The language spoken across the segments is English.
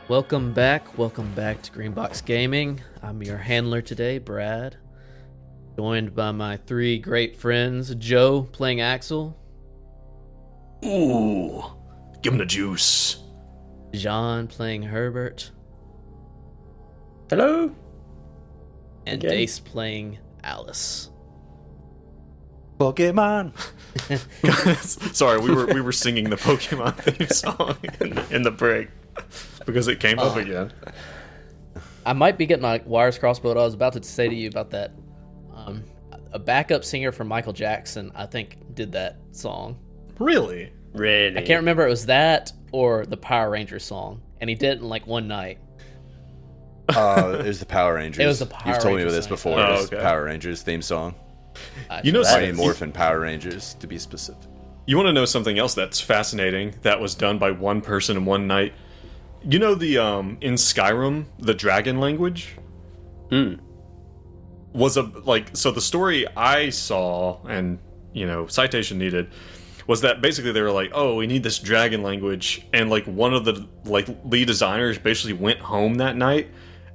Welcome back to Greenbox Gaming. I'm your handler today, Brad, joined by my three great friends, Joe playing Axel, Ooh, give him the juice. John playing Herbert, Hello. and Again. Dace playing Alice. Pokemon. Sorry, we were singing the Pokemon theme song in the break because it came up again. I might be getting my wires crossed, but what I was about to say to you about that, a backup singer from Michael Jackson, I think, did that song. Really? Really? I can't remember if it was that or the Power Rangers song, and he did it in like one night. It was the Power Rangers. It was the Power You've told me Rangers this thing. before. Oh, It was okay. Power Rangers theme song. You know, Mighty Morphin Power Rangers, to be specific. you want to know something else that's fascinating that was done by one person in one night? You know the in Skyrim, the dragon language was so the story I saw, and citation needed, was that basically they were like, oh, we need this dragon language, and like one of the lead designers basically went home that night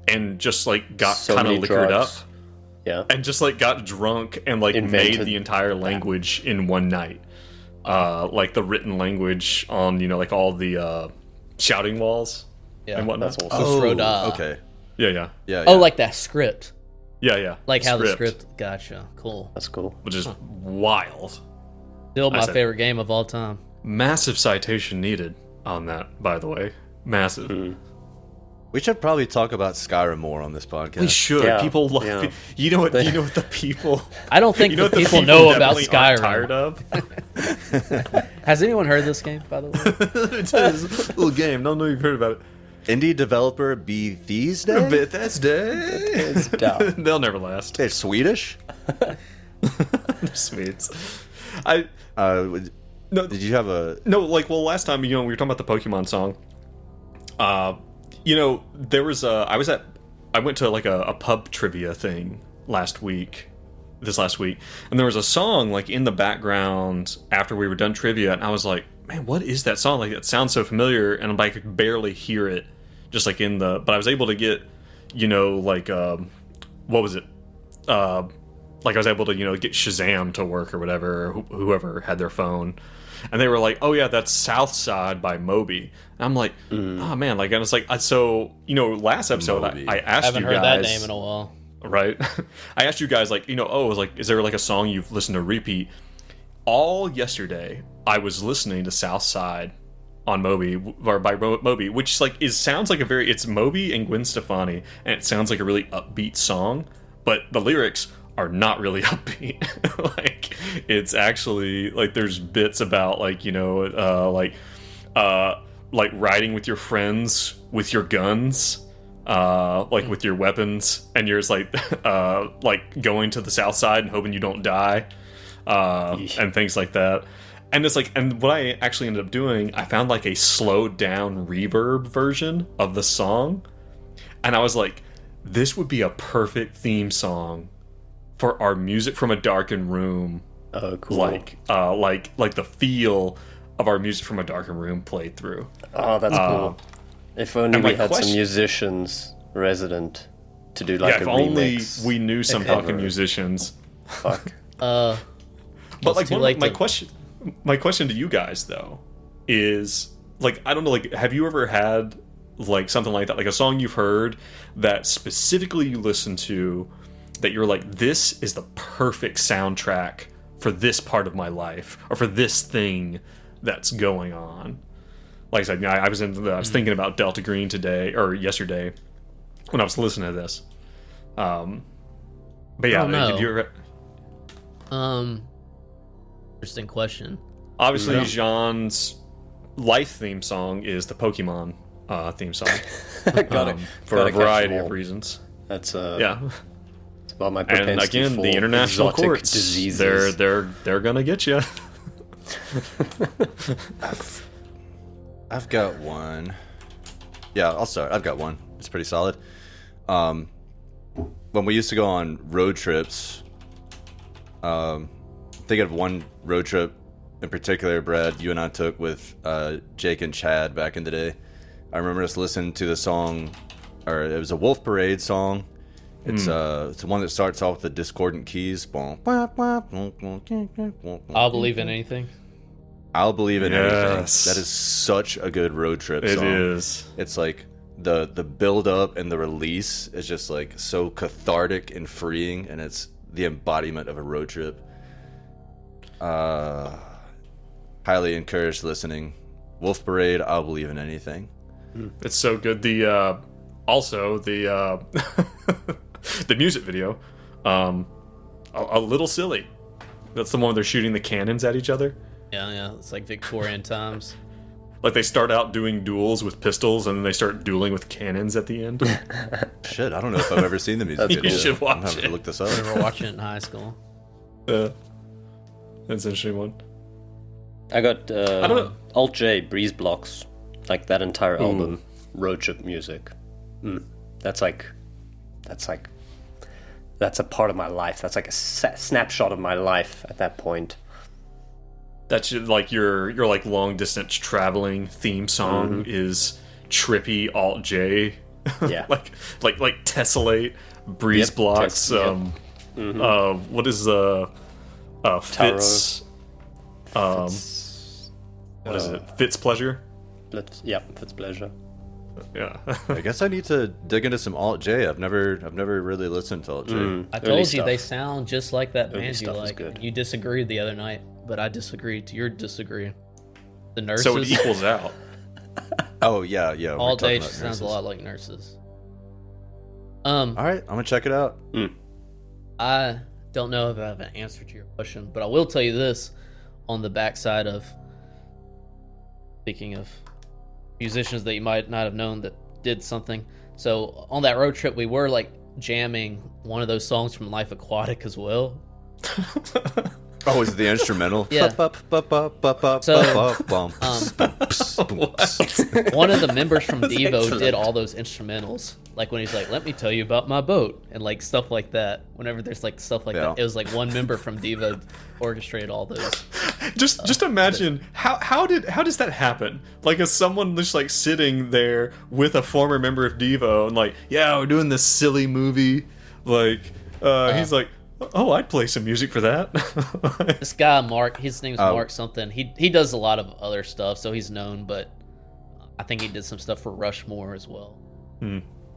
and just like got So kind of many liquored drugs. up Yeah. and just like got drunk and like Invented made the entire language in one night. Like the written language on like all the shouting walls Yeah, and whatnot. That's awesome. Roda. Okay. Yeah. Yeah. Oh, like that script. Yeah. Like how the script. Gotcha. Cool. That's cool. which is wild. Still my said- favorite game of all time. Massive citation needed on that, by the way. Massive. We should probably talk about Skyrim more on this podcast. We should. Yeah, People love. yeah. You know what the people. I don't think You know the what the people know about definitely aren't tired Skyrim. of. Has anyone heard this game, by the way? It's a little game. Don't know you've heard about it. Indie developer Bethesda? Bethesda. It's down. They'll never last. They're Swedish? They're Swedes. No. No. Did you have a... No, last time, we were talking about the Pokemon song. There was I went to like a pub trivia thing this last week, and there was a song like in the background after we were done trivia, and I was like, man, what is that song? Like, it sounds so familiar, and I could barely hear it, just like but I was able to get, what was it? Like I was able to, get Shazam to work or whatever, or whoever had their phone. And they were like, oh yeah, that's South Side by Moby. And I'm like, oh man, and it's like, so, last episode Moby. I I asked haven't you heard guys. that name in a while. Right? I asked you guys, like, is there like a song you've listened to repeat? All yesterday, I was listening to South Side on Moby, or by Moby, which sounds like it's Moby and Gwen Stefani, and it sounds like a really upbeat song, but the lyrics are not really upbeat. It's actually there's bits about riding with your friends with your guns, with your weapons, and you're just going to the south side and hoping you don't die, and things like that. And it's and what I actually ended up doing, I found a slowed down reverb version of the song, and I was like, this would be a perfect theme song for our Music from a Darkened Room. Oh, cool. Like the feel of our Music from a Darkened Room played through. Oh, that's cool. If only and my we had question- some musicians resident to do Yeah, a if only remix. we knew some cover. fucking musicians. Fuck. But too late my to- question to you guys though is I don't know, have you ever had something like that, like a song you've heard that specifically you listen to that you're like, this is the perfect soundtrack for this part of my life or for this thing that's going on? Like I said, I was thinking about Delta Green today or yesterday when I was listening to this. But yeah, Oh, no. have you ever? Interesting question. Obviously, Yeah. Jean's life theme song is the Pokemon theme song Got it. for Gotta a catch variety them of all. reasons. That's Yeah, it's about my and propensity again, for the international exotic courts, diseases. they're gonna get you. I've got one. Yeah, I'll start. I've got one. It's pretty solid. When we used to go on road trips, think of one road trip in particular, Brad, you and I took with Jake and Chad back in the day. I remember just listening to the song, or it was a Wolf Parade song. It's it's the one that starts off with the discordant keys. I'll believe in anything. I'll believe in anything. Yes. That is such a good road trip song. It is. It's like the build up and the release is just like so cathartic and freeing, and it's the embodiment of a road trip. Highly encouraged listening. Wolf Parade, I'll believe in anything. It's so good. The also the the music video, a little silly. That's the one where they're shooting the cannons at each other. Yeah, it's like Victorian times. Like they start out doing duels with pistols, and then they start dueling with cannons at the end. Shit, I don't know if I've ever seen the music You video. should watch I'm having it. to look this up. I remember watching it in high school. That's an interesting one. I got don't know. Alt J Breeze Blocks, like that entire album, road trip music. That's a part of my life. That's like a snapshot of my life at that point. That's like your like long distance traveling theme song is trippy Alt J. Yeah. like tessellate, breeze Yep, blocks. yep. What is Fitz? What is it? Fitz pleasure. Fitz pleasure. Yeah. I guess I need to dig into some Alt J. I've never really listened to Alt J. I Early told you stuff. they sound just like that Early band you stuff is like. good. You disagreed the other night, but I disagreed to your disagree. The Nurses. So it equals out. Oh yeah, yeah. All we're talking day about sounds Nurses. a lot like Nurses. All right, I'm gonna check it out. I don't know if I have an answer to your question, but I will tell you this on the backside of speaking of musicians that you might not have known that did something. So on that road trip, we were like jamming one of those songs from Life Aquatic as well. Oh, is it the instrumental? Yeah. One of the members from Devo did all those instrumentals. Like when he's like, "Let me tell you about my boat," and like stuff like that. Whenever there's like stuff like that, it was like one member from Devo orchestrated all those. Just imagine how does that happen? Like, is someone just like sitting there with a former member of Devo and like, yeah, we're doing this silly movie. Like, he's like, oh, I'd play some music for that. This guy Mark, his name's Mark something. He does a lot of other stuff, so he's known. But I think he did some stuff for Rushmore as well.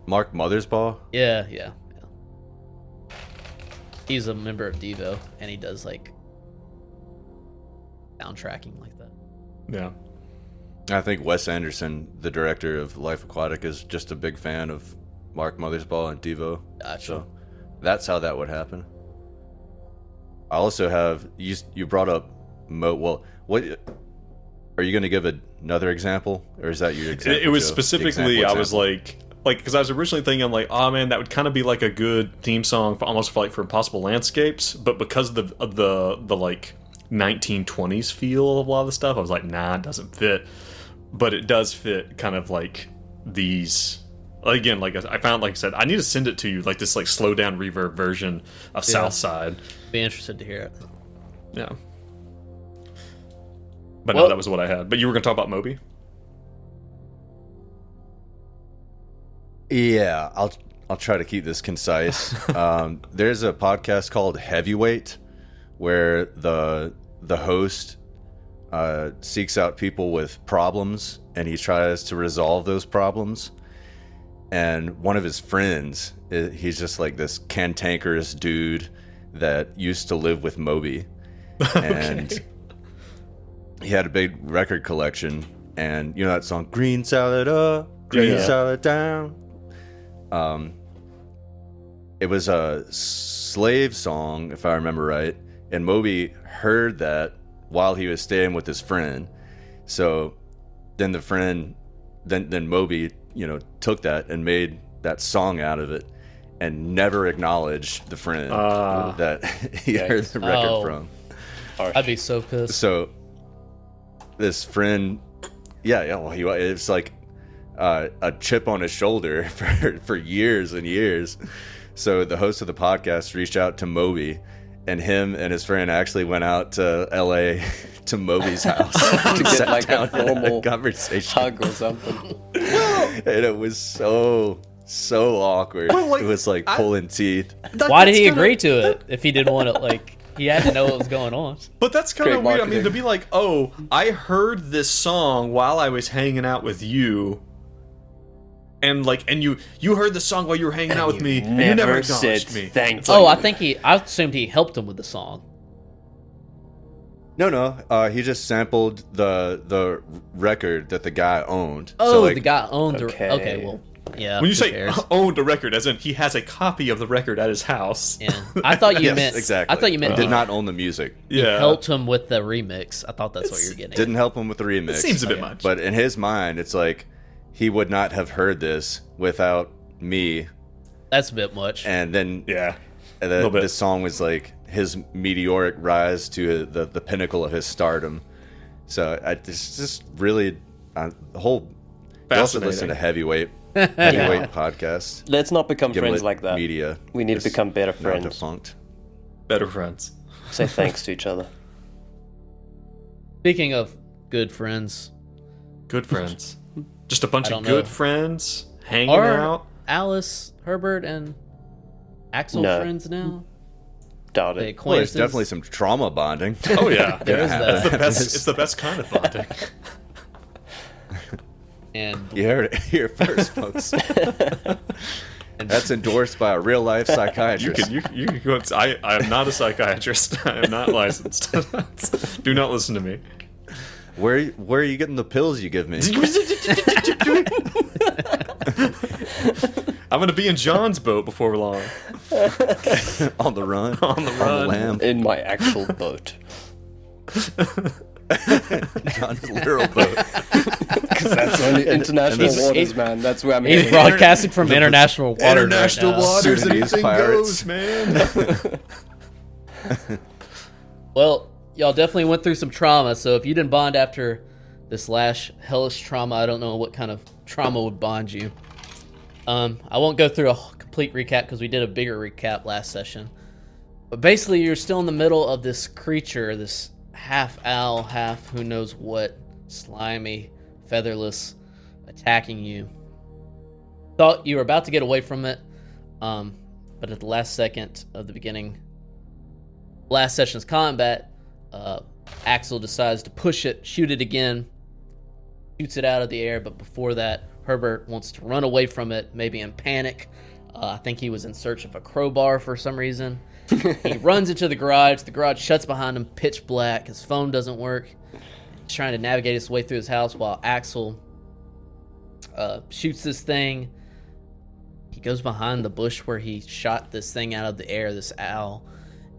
Mark Mothersbaugh. Yeah. He's a member of Devo, and he does like soundtracking like that. Yeah. I think Wes Anderson, the director of Life Aquatic, is just a big fan of Mark Mothersbaugh and Devo. Gotcha. So that's how that would happen. I also have you brought up well, what are you going to give another example, or is that your example? It was Joe? specifically, Example. I was like, because I was originally thinking, like, oh man, that would kind of be like a good theme song for almost for Impossible Landscapes, but because of the like 1920s feel of a lot of the stuff, I was like, nah, it doesn't fit. But it does fit kind of like these. Again, like I found, like I said, I need to send it to you, like this like slow down reverb version of Southside. Be interested to hear it. Yeah. But Well- no, that was what I had. But you were going to talk about Moby? Yeah, I'll try to keep this concise. There's a podcast called Heavyweight, where the host seeks out people with problems, and he tries to resolve those problems. And one of his friends, he's just like this cantankerous dude that used to live with Moby, and he had a big record collection. And you know that song, "Green Salad Up, Green Salad Down." It was a slave song, if I remember right, and Moby heard that while he was staying with his friend. So then the friend, then Moby, took that and made that song out of it, and never acknowledged the friend that he heard the record from. I'd be so pissed. So this friend, well, it's like a chip on his shoulder for years and years. So the host of the podcast reached out to Moby, and him and his friend actually went out to LA to Moby's house To get sat like down a and had formal conversation, hug or something. and it was so awkward. Well, like, it was like pulling teeth. Why did he agree to it if he didn't want to? Like, he had to know what was going on. But that's kind of Great weird. I mean, marketing. to be like, oh, I heard this song while I was hanging out with you. And like, and you heard the song while you were hanging out with me, and you never acknowledged said me. thank It's you. Oh, I assumed he helped him with the song. No, he just sampled the record that the guy owned. Oh, so, like, the guy owned the. Okay. Okay, well, yeah. When you who say cares? owned a record, as in he has a copy of the record at his house. Yeah, I thought you yes, meant exactly. I thought you meant He he did not own the music. Yeah. helped him with the remix. I thought that's what you were getting. Didn't help him with the remix. It seems a bit much. But in his mind, it's like he would not have heard this without me. That's a bit much. And then Yeah. Little bit. this song was like his meteoric rise to the pinnacle of his stardom. So it's just really the whole. You also listen to Heavyweight podcast. Let's not become friends Gimlet like that. Media. We need to is become better now friends. Defunct. Better friends. Say thanks to each other. Speaking of good friends, Good friends. Just a bunch I of don't know. good friends hanging are out. Alice, Herbert, and Axel No. friends now? Doubt They it. Well, there's acquaintances? definitely some trauma bonding. Oh yeah. There is that. It's the best. It's the best kind of bonding. And You heard it here first, folks. That's endorsed by a real life You psychiatrist. can go. I am not a psychiatrist. I am not licensed. Do not listen to me. Where are you getting the pills you give me? I'm gonna be in John's boat before long. On the run. On the run. lam. In my actual boat. John's literal boat. Because that's on the international and the- waters, man. That's where I'm he's heading. broadcasting from international waters. International right now. waters, Sudanese anything pirates. goes, man. Well, y'all definitely went through some trauma, so if you didn't bond after this last hellish trauma, I don't know what kind of trauma would bond you. I won't go through a complete recap because we did a bigger recap last session. But basically, you're still in the middle of this creature, this half owl, half who knows what, slimy, featherless, attacking you. Thought you were about to get away from it, but at the last second of the beginning, last session's combat, Axel decides to push it, shoot it again, shoots it out of the air, but before that, Herbert wants to run away from it, maybe in panic. I think he was in search of a crowbar for some reason. He runs into the garage shuts behind him, pitch black, his phone doesn't work. He's trying to navigate his way through his house while Axel shoots this thing. He goes behind the bush where he shot this thing out of the air, this owl,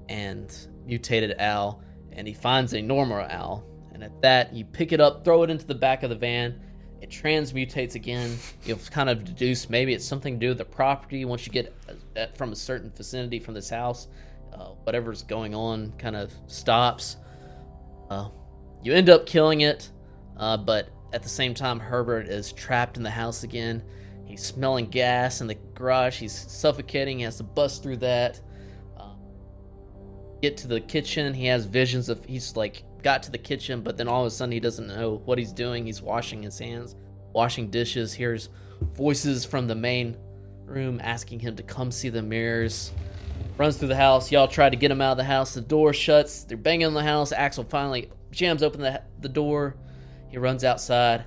and mutated owl, and he finds a normal owl. And at that, you pick it up, throw it into the back of the van. It transmutates again. You'll kind of deduce maybe it's something to do with the property. Once you get from a certain vicinity from this house, whatever's going on kind of stops. You end up killing it, but at the same time, Herbert is trapped in the house again. He's smelling gas in the garage. He's suffocating. He has to bust through that. Get to the kitchen. He has visions of he's like got to the kitchen, but then all of a sudden he doesn't know what he's doing. He's washing his hands, washing dishes. Hears voices from the main room asking him to come see the mirrors. Runs through the house. Y'all try to get him out of the house. The door shuts. They're banging on the house. Axel finally jams open the door. He runs outside,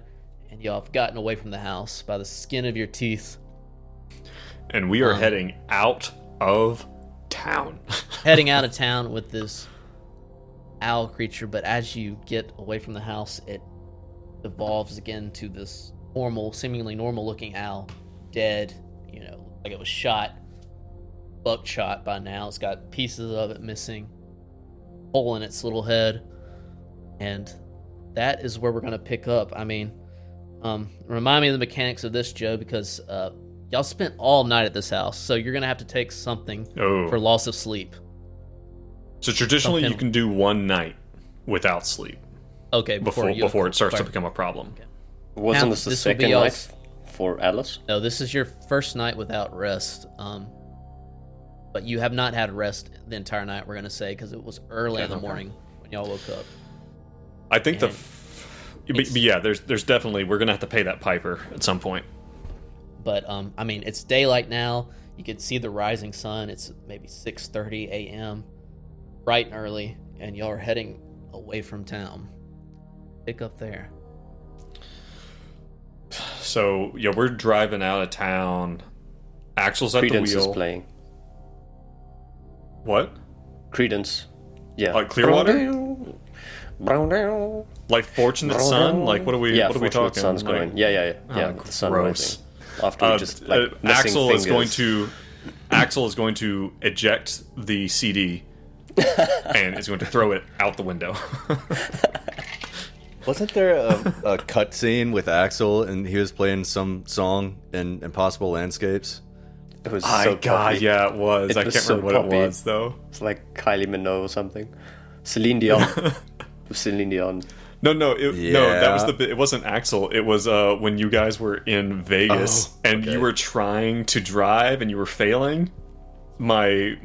and y'all have gotten away from the house by the skin of your teeth. And we are heading out of town. Heading out of town with this owl creature, but as you get away from the house, it evolves again to this seemingly normal looking owl, dead, like it was shot, buckshot by now. It's got pieces of it missing, hole in its little head, and that is where we're going to pick up. I mean, remind me of the mechanics of this, Joe, because y'all spent all night at this house, so you're going to have to take something for loss of sleep. So traditionally, you can do one night without sleep. Okay, before it starts to become a problem. Okay. Wasn't Now, this the this will be second y'all's- night for Alice? No, this is your first night without rest. But you have not had rest the entire night, we're going to say, because it was early in the morning when y'all woke up. I think but yeah, there's definitely, we're gonna have to pay that piper at some point. But I mean, it's daylight now. You can see the rising sun. It's maybe 6:30 a.m. bright and early, and y'all are heading away from town. Pick up there. So yeah, we're driving out of town. Axel's at Credence the wheel. is playing. What? Credence. Yeah. Like Clearwater? Brown down. Like Fortunate Son? Like what are we? Yeah, what are we Fortunate talking? Son's Like, going. Yeah. Oh, With the sun gross. rising. After we just like missing Axel fingers. is going to. Axel is going to eject the CD, and is going to throw it out the window. Wasn't there a cutscene with Axel and he was playing some song in Impossible Landscapes? It was so poppy. Yeah, it was. It I was can't so remember what poppy. it was though. It's like Kylie Minogue or something. Celine Dion. Celine Dion. No, no, that was Yeah. the bit. It wasn't Axel. It was when you guys were in Vegas and you were trying to drive and you were failing. My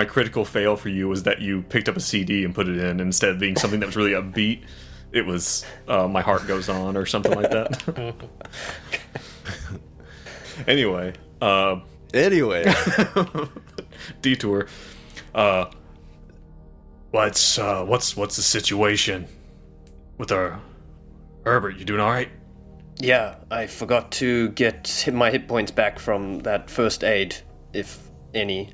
critical fail for you was that you picked up a CD and put it in instead of being something that was really upbeat. It was My Heart Goes On or something like that. Anyway, detour. What's the situation with our Herbert? You doing all right? Yeah, I forgot to get my hit points back from that first aid, if any.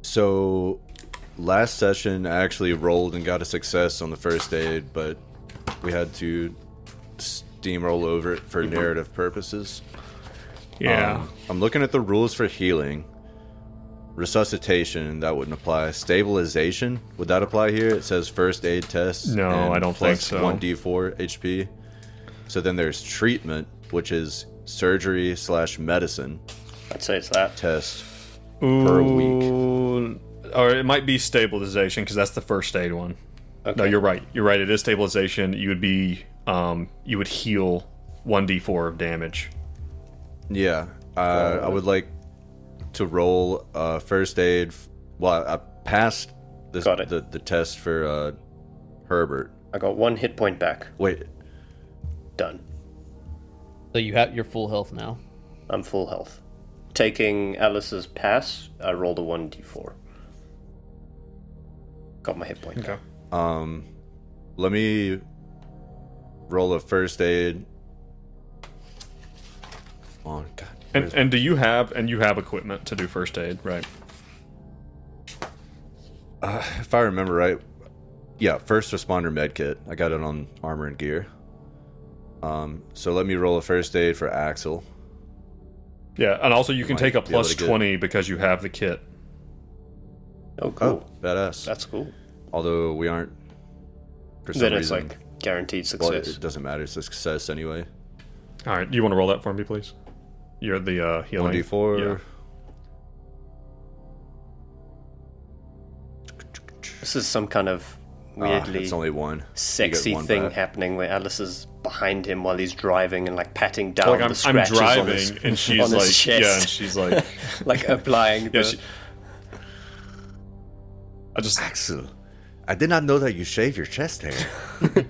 So, last session I actually rolled and got a success on the first aid, but we had to steamroll over it for narrative purposes. Yeah. I'm looking at the rules for healing. Resuscitation, that wouldn't apply. Stabilization, would that apply here? It says first aid test. No, and I don't think so. 1d4 HP. So then there's treatment, which is surgery / medicine I'd say it's that. test per week. Ooh, or it might be stabilization because that's the first aid one. Okay. No, you're right. You're right. It is stabilization. You would be you would heal 1d4 of damage. Yeah, I would like to roll first aid. Well, I passed this, Got it. the test for Herbert. I got 1 hit point back. Wait, Done. So you have your full health now. I'm full health. Taking Alice's pass, I rolled a 1d4. Got my hit point back. let me roll a first aid. Oh God. And do you have equipment to do first aid, right? If I remember right, yeah, first responder med kit. I got it on armor and gear. So let me roll a first aid for Axel. Yeah, and also you can might take a be able plus to get- 20 because you have the kit. Oh, cool. Oh, badass. That's cool. Although we aren't. For some Then it's reason, like guaranteed well, success. it doesn't matter. It's a success anyway. All right, do you want to roll that for me, please? You're the healing. 1d4. Yeah. This is some kind of weirdly it's only one. You sexy get one thing back. happening where Alice is behind him while he's driving and like patting down Like the I'm scratches driving on his, and she's on his like, chest. yeah, and she's like, like applying yeah, the... I just Axel, I did not know that you shave your chest hair.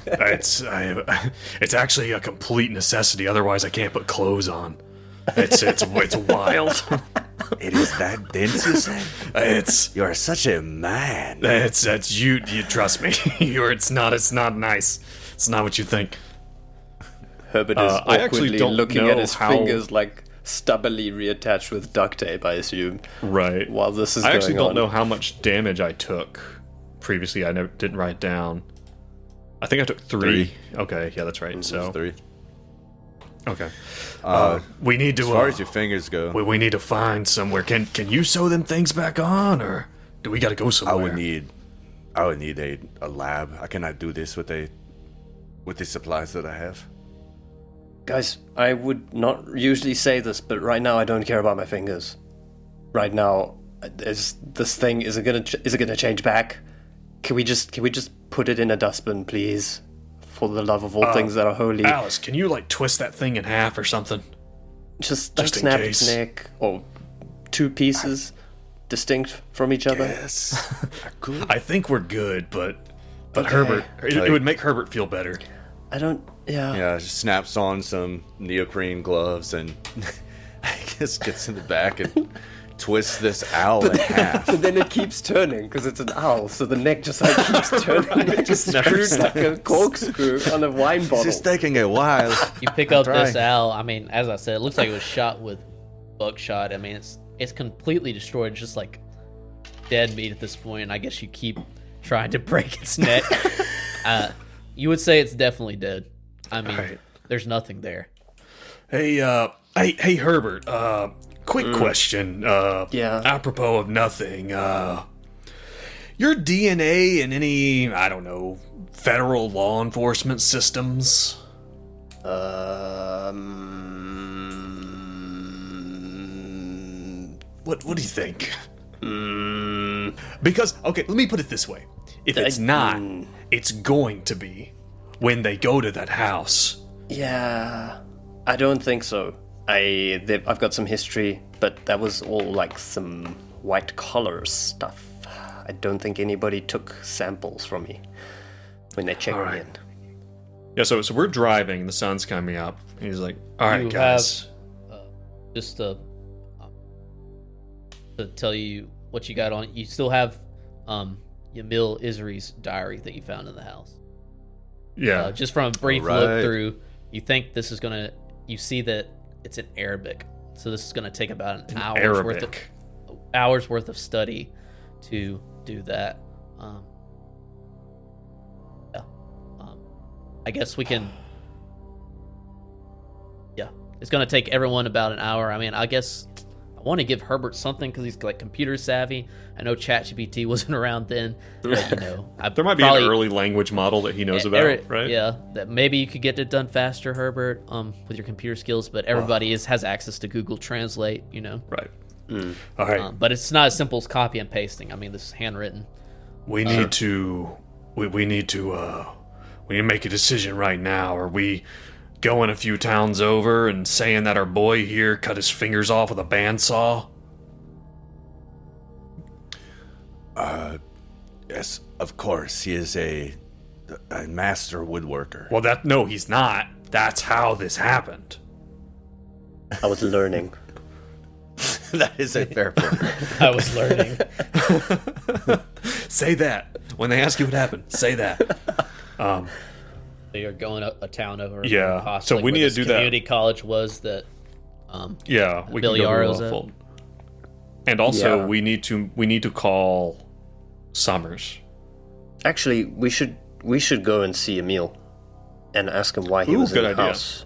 it's actually a complete necessity. Otherwise, I can't put clothes on. It's wild. It is that dense, you say? You are such a man. It's you trust me. It's not nice. It's not what you think. Herbert is I actually awkwardly don't looking know at his how- fingers like stubbily reattached with duct tape, I assume. Right. While this is I actually going don't know on. how much damage I took previously. I didn't write down. I think I took 3. Okay, yeah, that's right. This So is 3. okay. We need to. As far as your fingers go, we need to find somewhere. Can you sew them things back on, or do we got to go I somewhere? would need a lab. I cannot do this with the supplies that I have. Guys, I would not usually say this, but right now I don't care about my fingers. Right now, is it gonna change back? Can we just put it in a dustbin, please? For the love of all things that are holy. Alice, can you like twist that thing in half or something? Just Just in snap case. its neck, or 2 pieces distinct from each other. Yes. I think we're good, but But Okay. Herbert, it Like- would make Herbert feel better. I don't. Yeah. Yeah, just snaps on some neoprene gloves and I guess gets in the back and twists this owl in half. But then it keeps turning because it's an owl, so the neck just like keeps turning. It just never screws like a corkscrew on a wine bottle. It's just taking a while. You pick up this trying. owl. I mean, as I said, it looks like it was shot with buckshot. I mean, it's completely destroyed, just like dead meat at this point. And I guess you keep trying to break its neck. You would say it's definitely dead. I mean, Alright. there's nothing there. Hey, hey, Herbert. Quick question. Yeah. Apropos of nothing. Your DNA in any, I don't know, federal law enforcement systems? What do you think? Because, okay, let me put it this way. If it's not, it's going to be when they go to that house. Yeah, I don't think so. I've got some history, but that was all like some white collar stuff. I don't think anybody took samples from me when they checked me Alright. in. Yeah, so we're driving, and the sun's coming up. And he's like, all right, You guys. Just to tell you what you got on it, you still have Yamil Isri's diary that you found in the house. Yeah. Just from a brief Alright. look through, you think this is you see that it's in Arabic, so this is gonna take about an hour's worth of study to do that. I guess we can. Yeah, it's gonna take everyone about an hour. I mean, I guess I want to give Herbert something because he's like computer savvy. I know Ch2 wasn't around then, but you know, There might be an early language model that he knows about, right? Yeah, that maybe you could get it done faster, Herbert, with your computer skills. But everybody has access to Google Translate, you know. Right. All right. But it's not as simple as copy and pasting. I mean, this is handwritten. We need to. We need to make a decision right now. Are we going a few towns over and saying that our boy here cut his fingers off with a bandsaw? Yes, of course. He is a master woodworker. Well, no, he's not. That's how this happened. I was learning. That is a fair point. I was learning. Say that when they ask you what happened. Say that. You're going a town over. Yeah, possibly so we where need to this do that. Community college was that. Yeah, we Billy can go to Arrows Fulton. And also, Yeah. we need to call Summers. Actually, we should go and see Emil and ask him why he Ooh, was in good the idea. house.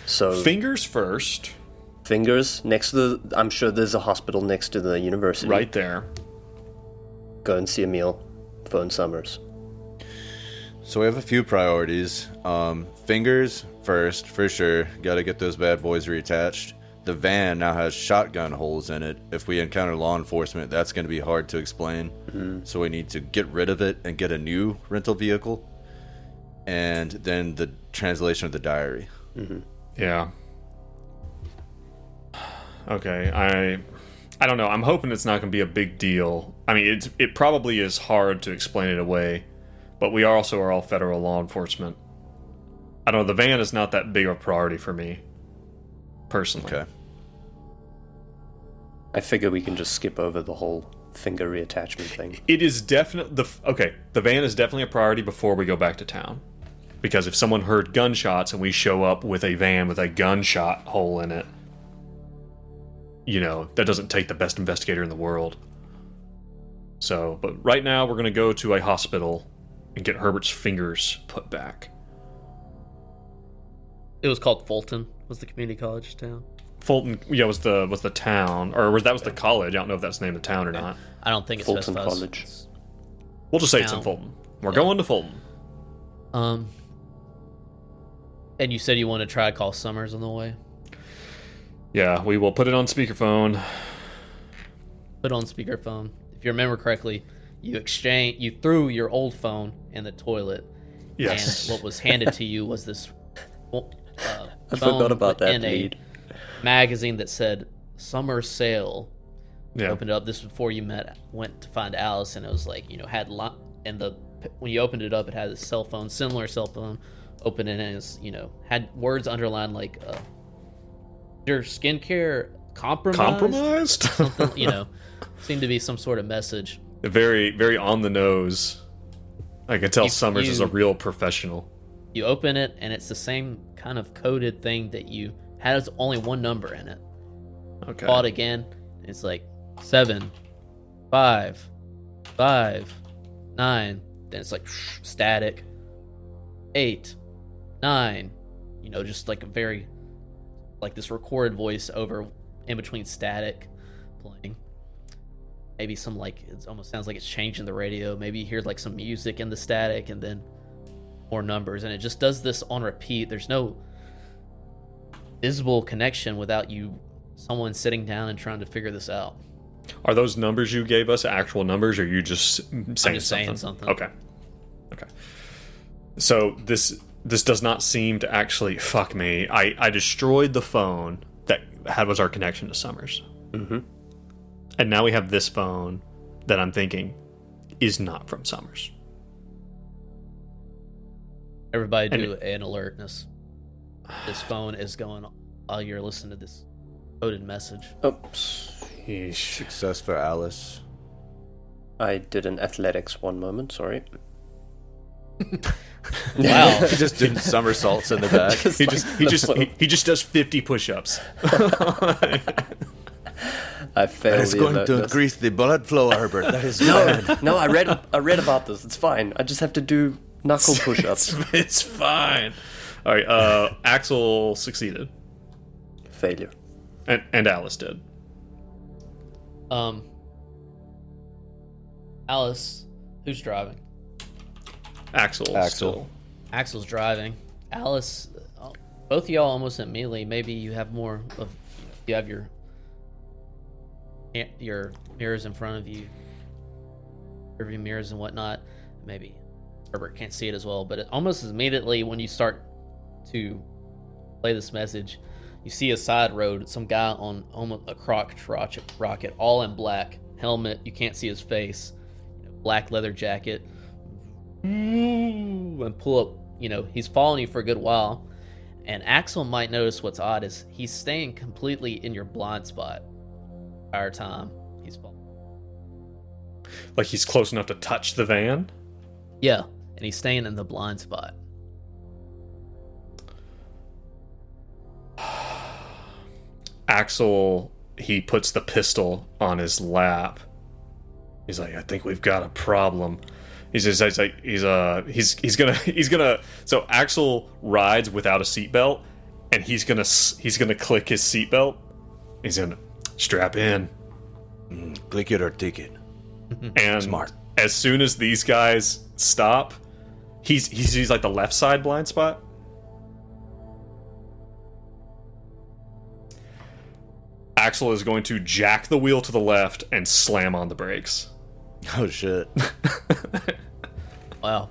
So Fingers first, fingers next to the. I'm sure there's a hospital next to the university. right there. Go and see Emil. Phone Summers. So we have a few priorities. Fingers first, for sure. Got to get those bad boys reattached. The van now has shotgun holes in it. If we encounter law enforcement, that's going to be hard to explain. So we need to get rid of it and get a new rental vehicle. And then the translation of the diary. Yeah. Okay, I don't know. I'm hoping it's not going to be a big deal. I mean, it probably is hard to explain it away, but we also are all federal law enforcement. I don't know. The van is not that big of a priority for me, personally. Okay. I figure we can just skip over the whole finger reattachment thing. It is definitely the van is definitely a priority before we go back to town, because if someone heard gunshots and we show up with a van with a gunshot hole in it, you know, that doesn't take the best investigator in the world. So, but right now we're going to go to a hospital and get Herbert's fingers put back. It was called Fulton. Was the community college town? Fulton, yeah, was the town, or that was the college. I don't know if that's the name of the town or not. I don't think it's Fulton specifies. College. We'll just say it's in Town. Fulton. We're going to Fulton. And you said you want to try to call Summers on the way. Yeah, we will put it on speakerphone. Put on speakerphone. If you remember correctly, you threw your old phone in the toilet. Yes. And what was handed to you was this. I forgot about that in a lead. magazine that said "Summer Sale." Yeah. Opened it up. This was before you went to find Alice, and it was like, you know, had and the when you opened it up, it had a cell phone, similar cell phone, open it, and it's, had words underlined like, your skincare compromised? Something, seemed to be some sort of message. Very, very on the nose. I can tell Summers is a real professional. You open it, and it's the same kind of coded thing that you has only one number in it. Okay. Call it again. It's like 7, 5, 5, 9. Then it's like static. 8, 9. Just like a very, like this recorded voice over in between static playing. Maybe some like, it almost sounds like it's changing the radio. Maybe you hear like some music in the static and then more numbers, and it just does this on repeat. There's no visible connection without someone sitting down and trying to figure this out. Are those numbers you gave us actual numbers, or are you just saying something? Okay. So this does not seem to actually fuck me. I destroyed the phone that was our connection to Summers. Mm-hmm. And now we have this phone that I'm thinking is not from Summers. Everybody do an alertness. This phone is going while you're listening to this coded message. Oops. Success for Alice. I did an athletics one moment, sorry. Wow. He just did somersaults in the back. He just does 50 push-ups. I failed. It's going to increase the blood flow, Herbert. That is bad. No, I read about this. It's fine. I just have to do knuckle push-ups. It's fine. All right. Axel succeeded, Failure. and Alice did. Alice, who's driving? Axel. Still. Axel's driving. Alice, both of y'all almost immediately. Maybe you have more of. You have your mirrors in front of you, rearview mirrors and whatnot. Maybe Herbert can't see it as well, but almost immediately when you start to play this message, you see a side road, some guy on almost a crotch rocket, all in black, helmet, you can't see his face, black leather jacket, and pull up, he's following you for a good while, and Axel might notice what's odd is he's staying completely in your blind spot the entire time he's following. Like he's close enough to touch the van? Yeah, and he's staying in the blind spot. Axel, he puts the pistol on his lap. He's like, I think we've got a problem. He's gonna. So Axel rides without a seatbelt, and he's gonna click his seatbelt. He's gonna strap in. Click it or take it. And Smart. As soon as these guys stop, he's like the left side blind spot. Axel is going to jack the wheel to the left and slam on the brakes. Oh shit. Wow.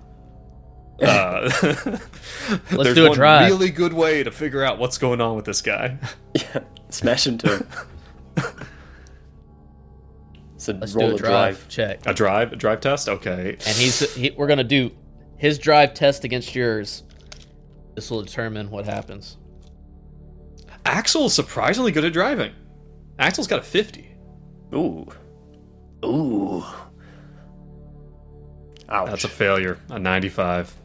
Let's do a one drive. really good way to figure out what's going on with this guy. Yeah, smash into him. So Let's roll do a drive check. A drive test? Okay. And we're gonna do his drive test against yours. This will determine what happens. Axel's surprisingly good at driving. Axel's got a 50. Ooh. Ouch. That's a failure. A 95.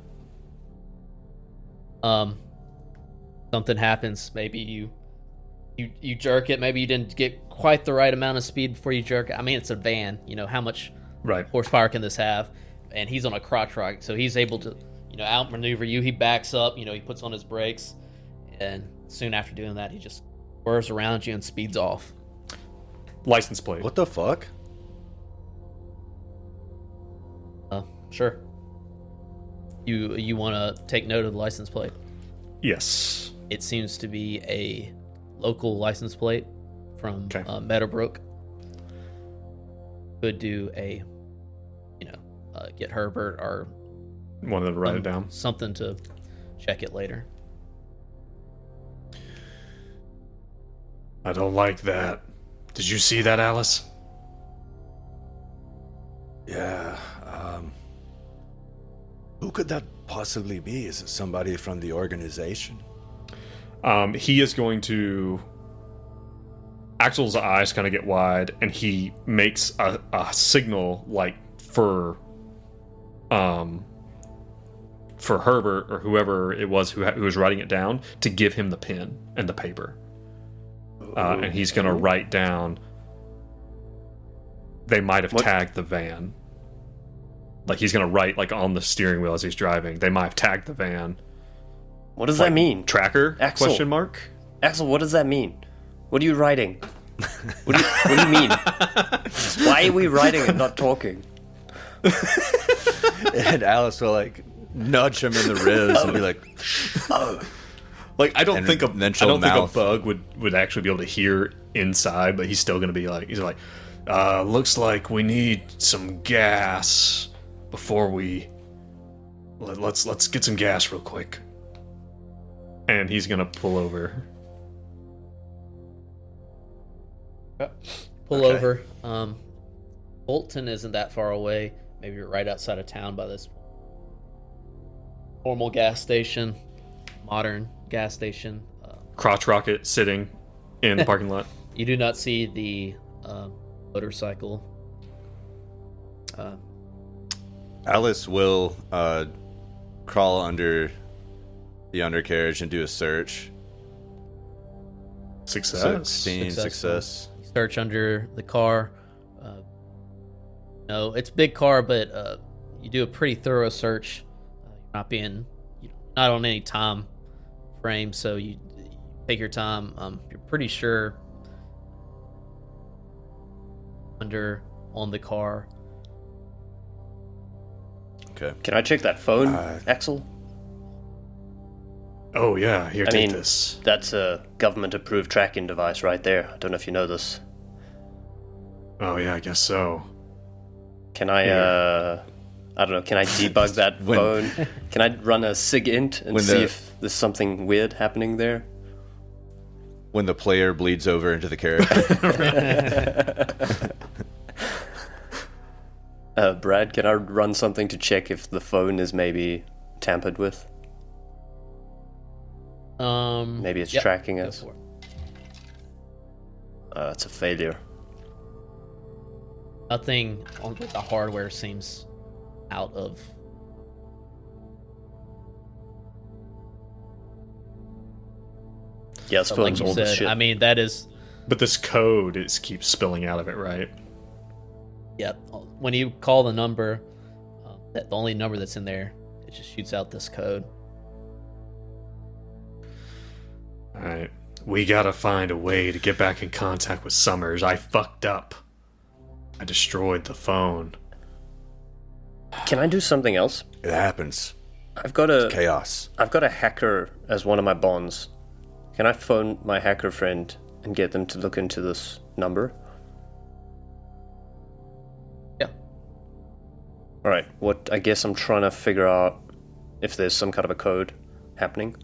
Something happens. Maybe you jerk it. Maybe you didn't get quite the right amount of speed before you jerk it. I mean, it's a van. How much Right. horsepower can this have? And he's on a crotch rocket, so he's able to, outmaneuver you. He backs up. He puts on his brakes, and soon after doing that, he just whirs around you and speeds off. License plate. What the fuck? Sure. You want to take note of the license plate? Yes. It seems to be a local license plate from Meadowbrook. Could do a, get Herbert or One of them to write it down. something to check it later. I don't like that. Did you see that, Alice? Yeah. Who could that possibly be? Is it somebody from the organization? He is going to... Axel's eyes kind of get wide, and he makes a signal, like, for Herbert, or whoever it was who was writing it down, to give him the pen and the paper. And he's going to write down, they might have tagged the van. Like, he's going to write, like, on the steering wheel as he's driving, they might have tagged the van. What does that mean? Tracker? Axel. Question mark? Axel, what does that mean? What are you writing? What do you mean? Why are we writing and not talking? And Alice will, like, nudge him in the ribs and be like, Like, I don't think a mouth. bug would actually be able to hear inside, but he's still going to be like, looks like we need some gas before we... Let's get some gas real quick. And he's going to pull over. Pull over. Bolton isn't that far away. Maybe you're right outside of town by this normal gas station, modern gas station. Crotch rocket sitting in the parking lot. You do not see the motorcycle. Alice will crawl under the undercarriage and do a search. Success. 16 success. Search under the car. No, it's a big car, but you do a pretty thorough search. Not on any time frame, so you take your time. You're pretty sure on the car. Okay. Can I check that phone, Axel? Oh, yeah. Here, take this. That's a government-approved tracking device right there. I don't know if you know this. Oh, yeah, I guess so. Can I, I don't know, can I debug that phone? Can I run a SIGINT and see if there's something weird happening there? When the player bleeds over into the character. Brad, can I run something to check if the phone is maybe tampered with? Maybe it's tracking us. It's a failure. Nothing on the hardware seems out of. Yeah, this phone's like you old as said, shit. I mean, that is. But this code keeps spilling out of it, right? Yeah, when you call the number, the only number that's in there, it just shoots out this code. Alright. We gotta find a way to get back in contact with Summers. I fucked up. I destroyed the phone. Can I do something else? It happens. I've got a Chaos. I've got a hacker as one of my bonds. Can I phone my hacker friend and get them to look into this number? Yeah. Alright, I guess I'm trying to figure out if there's some kind of a code happening.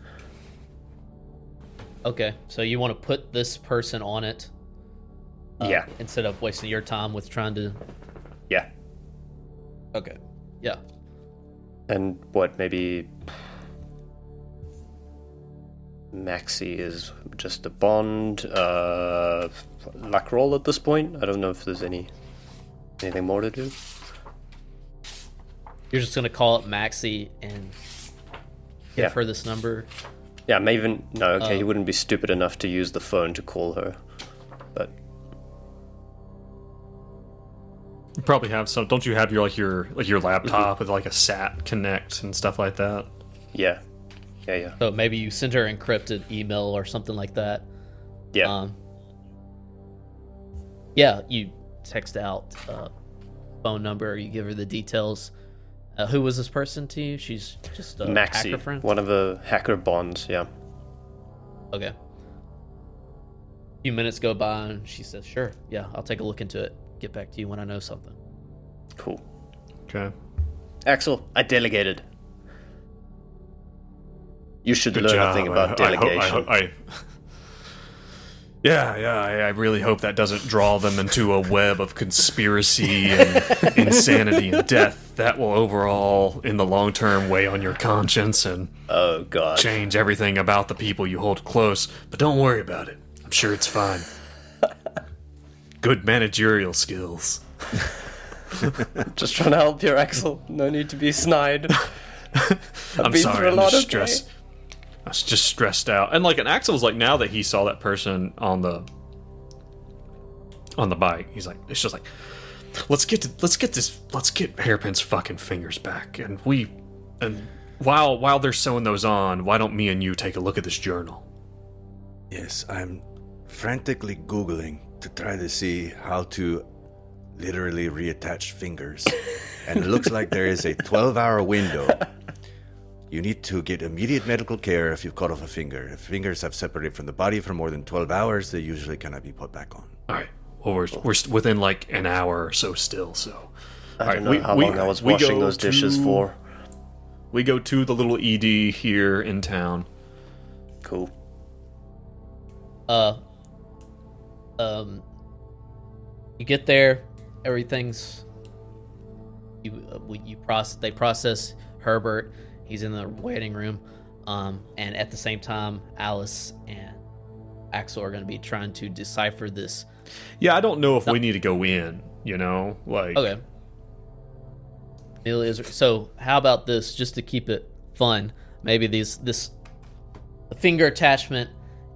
Okay, so you want to put this person on it? Yeah. Instead of wasting your time with trying to... Yeah. Okay, yeah. And what, maybe... Maxi is just a bond, luck roll at this point? I don't know if there's anything more to do. You're just going to call it Maxi and give her this number? Yeah, Maven... No, okay, he wouldn't be stupid enough to use the phone to call her. But... You probably have some. Don't you have your laptop with like a SAT connect and stuff like that? Yeah. Yeah. So maybe you send her encrypted email or something like that. Yeah. Yeah, you text out phone number, you give her the details. Who was this person to you? She's just a Maxi, hacker friend? one of the hacker bonds, yeah. Okay. A few minutes go by and she says, sure, yeah, I'll take a look into it. Get back to you when I know something. Cool. Okay. Axel, I delegated. You should Good learn job. a thing about delegation. Yeah, I really hope that doesn't draw them into a web of conspiracy and insanity and death that will overall, in the long term, weigh on your conscience and Oh god. change everything about the people you hold close. But don't worry about it. I'm sure it's fine. Good managerial skills. Just trying to help here, Axel. No need to be snide. I'm been sorry, through a I'm lot, just okay? stressed. I was just stressed out. And like, and Axel's like, now that he saw that person on the bike, he's like, it's just like, let's get Hairpin's fucking fingers back. And while they're sewing those on, why don't me and you take a look at this journal? Yes, I'm frantically Googling to try to see how to literally reattach fingers. And it looks like there is a 12-hour window. You need to get immediate medical care if you've cut off a finger. If fingers have separated from the body for more than 12 hours, they usually cannot be put back on. All right. Well, we're within like an hour or so still. So I don't know how long I was washing those dishes for. We go to the little ED here in town. Cool. You get there, everything's they process Herbert. He's in the waiting room, and at the same time, Alice and Axel are going to be trying to decipher this. Yeah, I don't know if we need to go in. You know, like Okay. So how about this, just to keep it fun? Maybe the finger attachment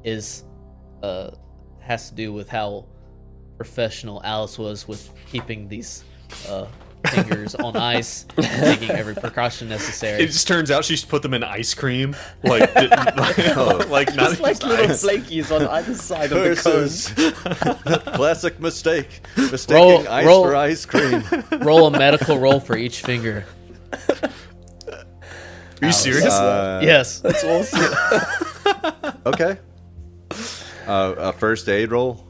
is has to do with how professional Alice was with keeping these fingers on ice, taking every precaution necessary. It just turns out she's put them in ice cream, like like not Just like just little ice. flakies on either side of the cone. Classic mistake. Mistaking ice for ice cream. Roll a medical roll for each finger. Are you serious? Yes. That's awesome. Okay. A first aid roll.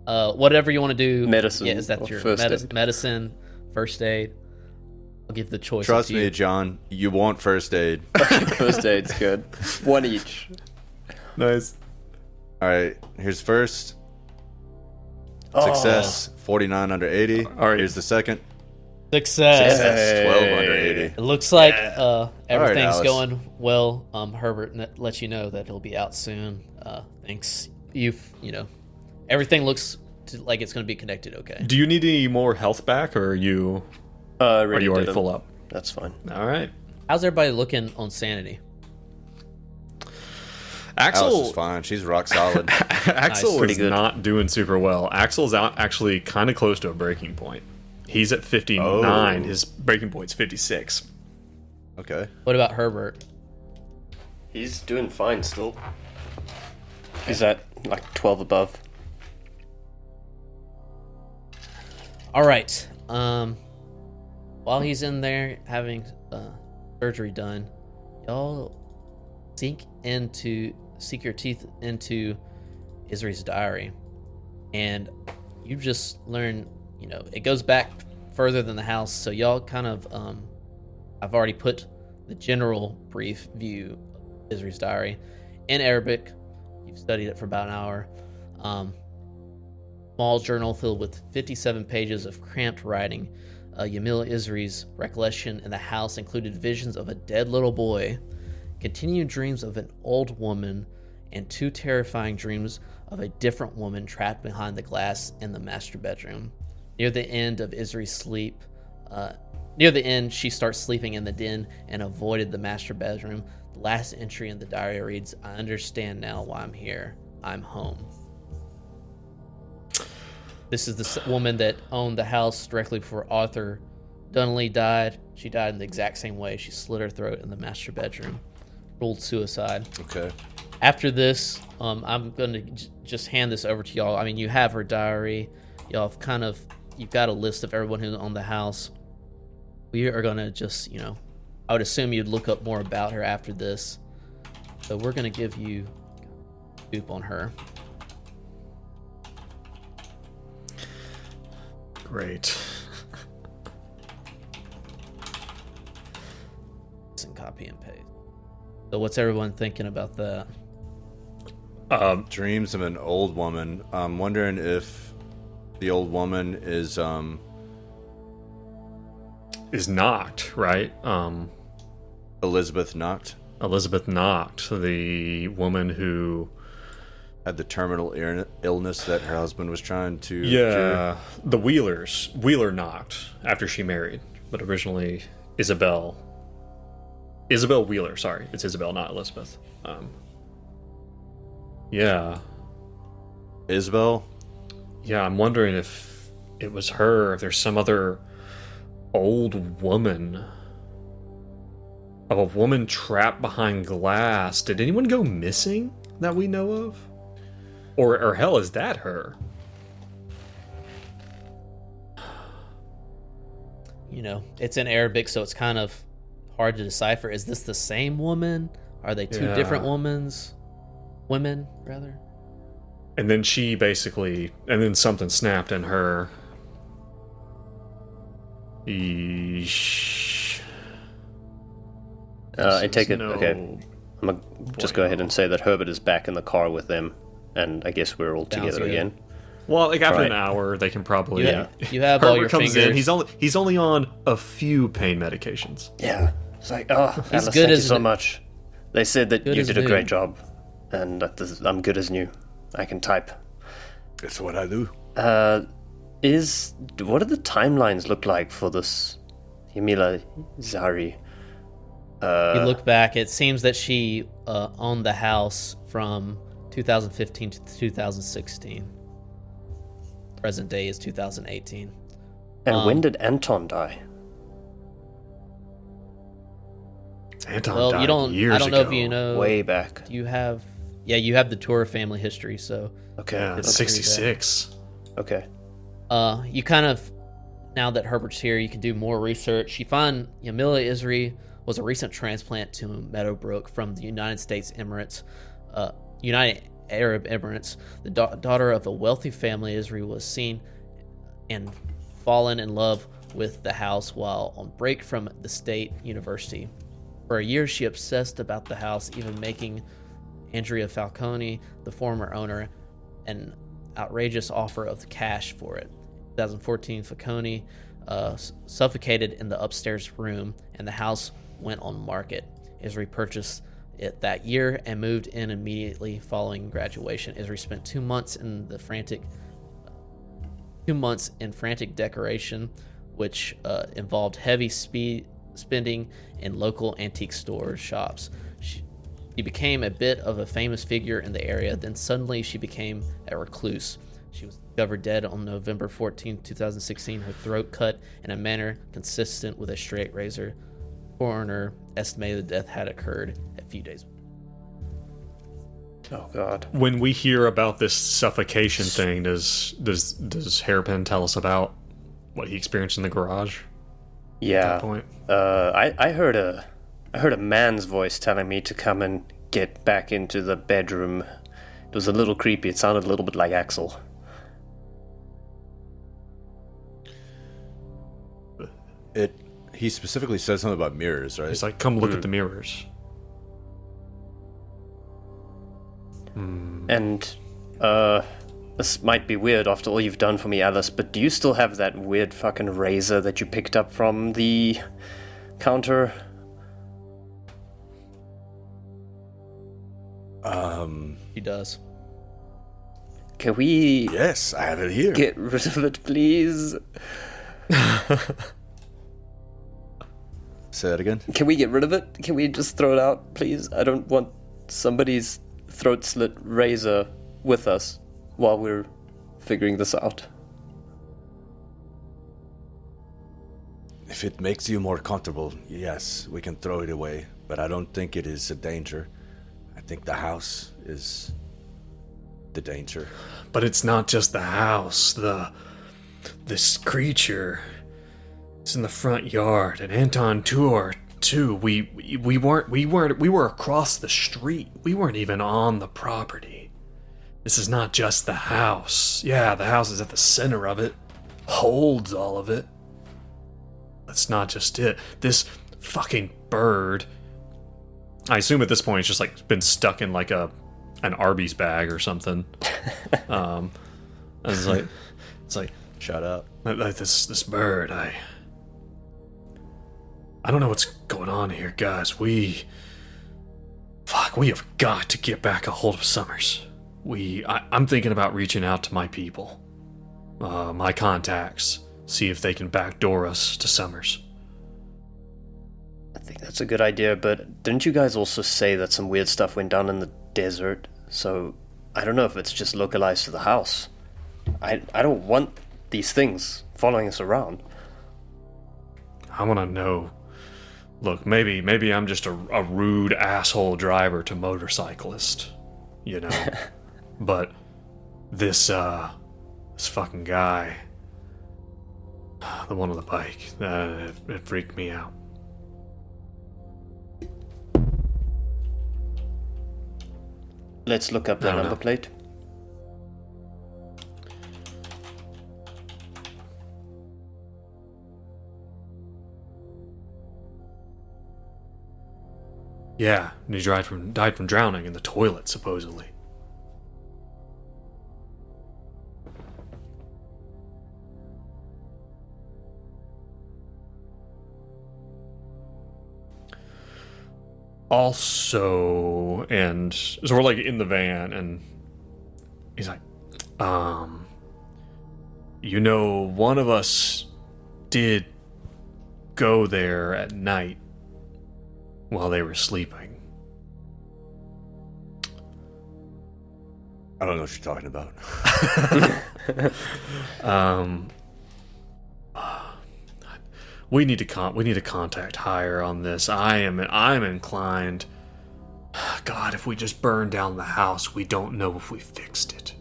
Whatever you want to do. Medicine Yeah, is that or your first aid? medicine, first aid? I'll give the choice. Trust to you. me, John. You want first aid. First aid's good. One each. Nice. All right. Here's first. Oh. Success. 49 under 80. All right. Here's the second. Success. Success. 12 under 80. It looks like everything's Alice. going well. Herbert lets you know that he'll be out soon. Thanks. Everything looks like it's going to be connected okay. Do you need any more health back, or are you Really already didn't. full up? That's fine. All right. How's everybody looking on sanity? Alice is Axel fine. She's rock solid. Axel Pretty is good. not doing super well. Axel's out actually kind of close to a breaking point. He's at 59. Oh. His breaking point's 56. Okay. What about Herbert? He's doing fine still. He's at like 12 above. All right. While he's in there having surgery done, y'all sink your teeth into Isri's diary, and you just learn. It goes back further than the house, so y'all kind of. I've already put the general brief view of Isri's diary in Arabic. You've studied it for about an hour. Small journal filled with 57 pages of cramped writing. Yamil Isri's recollection in the house included visions of a dead little boy, continued dreams of an old woman, and 2 terrifying dreams of a different woman trapped behind the glass in the master bedroom. Near the end of Isri's sleep, she starts sleeping in the den and avoided the master bedroom. The last entry in the diary reads, "I understand now why I'm here. I'm home." This is the woman that owned the house directly before Arthur Donnelly died. She died in the exact same way. She slit her throat in the master bedroom. Ruled suicide. Okay. After this, I'm going to just hand this over to y'all. I mean, you have her diary. Y'all have you've got a list of everyone who owned the house. We are going to just, I would assume you'd look up more about her after this. So we're going to give you scoop on her. Great. And copy and paste. So what's everyone thinking about that? Dreams of an old woman. I'm wondering if the old woman is Noct, right? Elizabeth Noct. Elizabeth Noct, the woman who Had the terminal illness that her husband was trying to yeah, the Wheeler Noct after she married, but originally Isabel Wheeler. Sorry, it's Isabel, not Elizabeth. Yeah, Isabel? yeah. I'm wondering if it was her. If there's some other old woman, of a woman trapped behind glass. Did anyone go missing that we know of? Or hell, is that her? You know, it's in Arabic, so it's kind of hard to decipher. Is this the same woman? Are they two different women, rather? And then she basically, and then something snapped in her. Eesh. I take it. No Okay, I'm gonna just go ahead and say that Herbert is back in the car with them, and I guess we're all together good. again. Well, like after an Right. hour, they can probably. You have all Herbert your comes fingers. in. He's only on a few pain medications. Yeah, it's like, oh, Alice, good thank you as so new. much. They said that Good you as did a new. great job, and that I'm good as new. I can type. That's what I do. What do the timelines look like for this Yamila Zari? You look back, it seems that she owned the house from 2015 to 2016. Present day is 2018. And when did Anton die? Anton Well, died you don't. years I don't know ago. if you know. Way back. You have. Yeah, you have the Tora family history. So, Okay. Yeah, okay. 66. Okay. you kind of, now that Herbert's here, you can do more research. You find Yamila Isri was a recent transplant to Meadowbrook from the United Arab Emirates. The daughter of a wealthy family, Isri was seen and fallen in love with the house while on break from the state university. For a year, she obsessed about the house, even making Andrea Falcone, the former owner, an outrageous offer of cash for it. 2014, Falcone suffocated in the upstairs room, and the house went on market. Isri purchased it that year and moved in immediately following graduation. Isri spent 2 months in frantic decoration, which involved heavy spending in local antique stores, shops. She became a bit of a famous figure in the area. Then suddenly she became a recluse. She was discovered dead on November 14, 2016, her throat cut in a manner consistent with a straight razor. Coroner estimated the death had occurred a few days. Oh God. When we hear about this suffocation thing, does Hairpin tell us about what he experienced in the garage? At Yeah. that point? I heard a man's voice telling me to come and get back into the bedroom. It was a little creepy. It sounded a little bit like Axel. He specifically said something about mirrors, right? He's like, come look at the mirrors. And this might be weird after all you've done for me, Alice, but do you still have that weird fucking razor that you picked up from the counter? He does. Can we Yes, I have it here. get rid of it, please? Say that again. Can we get rid of it? Can we just throw it out, please? I don't want somebody's throat slit razor with us while we're figuring this out. If it makes you more comfortable, yes, we can throw it away. But I don't think it is a danger. I think the house is the danger. But it's not just the house. This creature is in the front yard, and Anton Tour too. We were across the street. We weren't even on the property. This is not just the house. Yeah, the house is at the center of it, holds all of it. That's not just it. This fucking bird. I assume at this point it's just like been stuck in like a an Arby's bag or something. I was like, it's like, Shut up. like this bird. I don't know what's going on here, guys. We have got to get back a hold of Summers. I'm thinking about reaching out to my people, my contacts, see if they can backdoor us to Summers. I think that's a good idea, but didn't you guys also say that some weird stuff went down in the desert? So I don't know if it's just localized to the house. I don't want these things following us around. I want to know. Look, maybe I'm just a rude asshole driver to motorcyclist, you know. But this fucking guy, the one on the bike, it freaked me out. Let's look up the I don't number know. plate. Yeah, and he died from drowning in the toilet, supposedly. Also, and so we're like in the van, and he's like, one of us did go there at night while they were sleeping. I don't know what you're talking about. We need to contact higher on this. I'm inclined. God, if we just burn down the house, we don't know if we fixed it.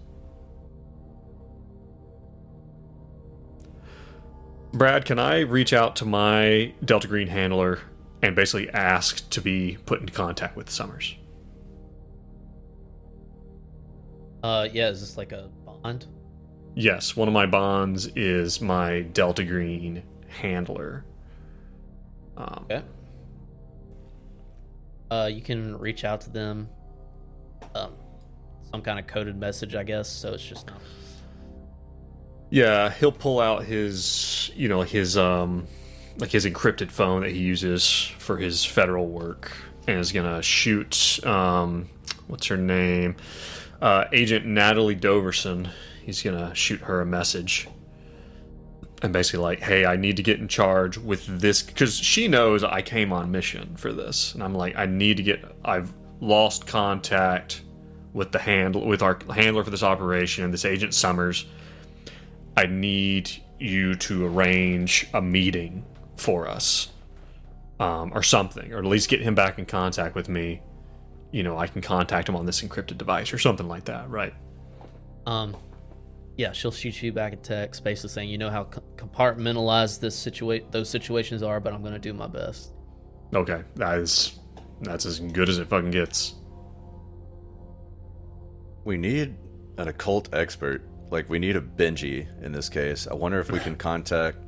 Brad, can I reach out to my Delta Green handler and basically ask to be put in contact with Summers? Yeah, is this like a bond? Yes, one of my bonds is my Delta Green handler. Okay. You can reach out to them. Some kind of coded message, I guess. So it's just not. Yeah, he'll pull out his encrypted phone that he uses for his federal work, and is gonna shoot what's her name, Agent Natalie Doverson. He's gonna shoot her a message, and basically like, hey, I need to get in charge with this, because she knows I came on mission for this, and I'm like, I've lost contact with with our handler for this operation, this Agent Summers. I need you to arrange a meeting for us, or something, or at least get him back in contact with me. You know, I can contact him on this encrypted device or something like that, right? Yeah, she'll shoot you back a text, basically saying, you know how compartmentalized those situations are, but I'm gonna do my best. Okay, that's as good as it fucking gets. We need an occult expert. Like, we need a Benji in this case. I wonder if we can contact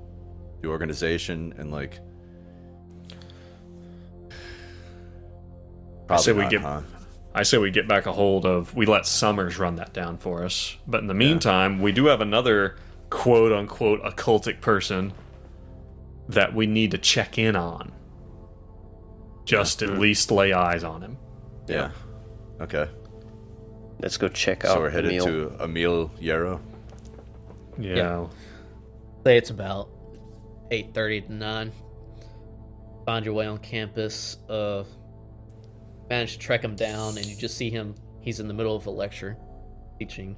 the organization and, like... I say we get back a hold of... We let Summers run that down for us. But in the meantime, we do have another quote-unquote occultic person that we need to check in on. Just at least lay eyes on him. Yeah. Okay. Let's go check out So we're headed Emil. to Emil Yarrow. Yeah. Say it's about 8:30 to 9. Find your way on campus. Manage to track him down, and you just see him. He's in the middle of a lecture, teaching